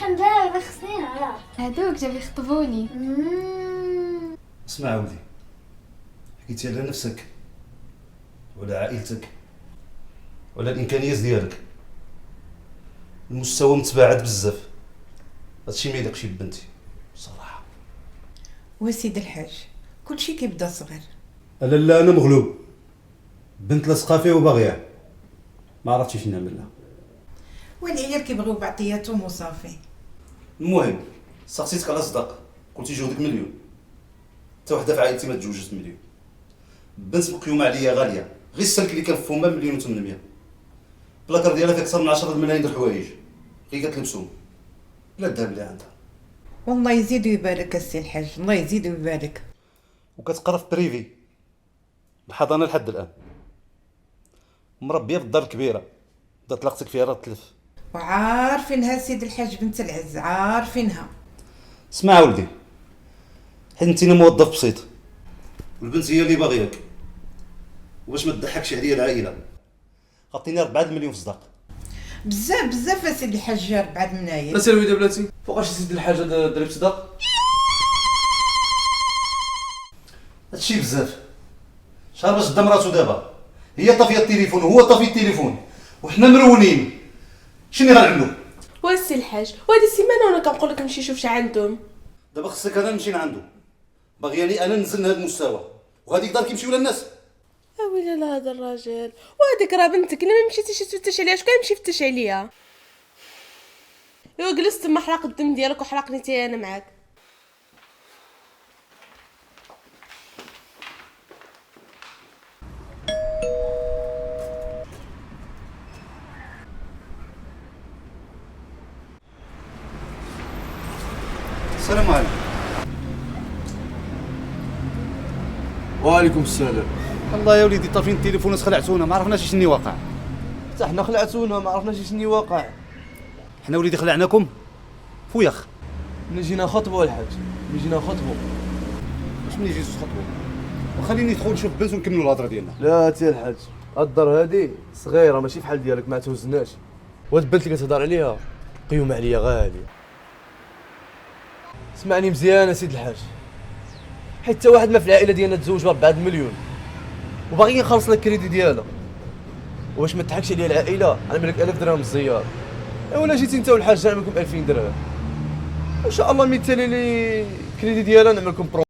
الحمد لله دابا خصني نعرف. هادوك جاو يخطبوني. اسمع ولدي، حكيتي على نفسك ولا عائلتك ولا الامكانيات ديالك؟ المستوى متباعد بزاف، هادشي ما يليقش ببنتي بصراحه. وسيد الحاج كلشي كيبدا صغير. لا انا مغلوب، بنت لاصقه فيه وباغياه، ما عرفتش شنو نعمل لها. والعيال كيبغيو بعضياتهم وصافي. المهم سقسيتك على صداق، قلتي جهدك مليون، حتى وحده في عائلتي ما تزوجت بمليون. بنت مقيومه عليا غاليه، غير السلك اللي كان في فمها مليون و800، بلاكار ديالها فيه اكثر من 10 الملايين د الحوايج، غير كتلبسهم بلا الذهب اللي عندها. والله يزيد ويبارك السي الحاج، الله يزيد ويبارك. وكتقرا في بريفي الحضانه لحد الان، مربيه في الدار الكبيره، بدا طلقتك فيها راه تلف. وعارفينها سيد الحاج بنت العز، عارفينها. اسمع ولدي، حيت انت موظف بسيط والبنت هي اللي باغياك، وباش ما تضحكش عليا العائله عطيني 4 مليون في صداق. بزاف اسيدي الحاج 4 ملايين. لا سير ويدا بلاتي، فوقاش سيدي الحاج دري بصداق؟ هادشي بزاف، شحال باش دا مراتو دابا، هي طافيه التليفون وهو طافي التليفون وحنا مرونين، شنو غنعملو؟ واسي الحاج وهادي السيمانه وانا كنقول لك نمشي نشوف شعندهم. دابا خصك انا نمشي لعندو، باغياني انا ننزل لهاد المستوى، وهاديك دار كيمشيو للناس. اويلي لا هذا الراجل، وهذيك راه بنتك اللي ما مشيتيش تفتش عليها، شكون يمشي يفتش عليا؟ ايوا جلس تما حرق الدم ديالك وحرقني تي انا معاك. السلام عليكم. وعليكم السلام. الله يا وليدي طافين التليفون وخلعتونا، ما عرفناش شنو واقع. حتى حنا خلعتونا ما عرفناش شنو واقع. حنا وليدي خلعناكم فويخ. ملي جينا نخطبوا الحاج، ملي جينا نخطبوا. واش ملي جيتو تخطبوا؟ وخليني ندخل نشوف بنت ونكملوا الهضره ديالنا. لا تي الحاج، الدار هادي صغيره ماشي بحال ديالك ما توزناش، وهاد البنت اللي كتهضر عليها قيومه عليا غاليه. اسمعني مزيان اسيد الحاج، حيت حتى واحد ما في العائله ديالنا تزوج ب 4 مليون وباغي يخلص لك الكريدي ديالها، واش ما تضحكش عليا العائله؟ غنعمل لك 1000 درهم الزيار، ولا جيتي انت والحاج نعمل لكم 2000 درهم، ان شاء الله مثالي لي الكريدي ديالها نعمل لكم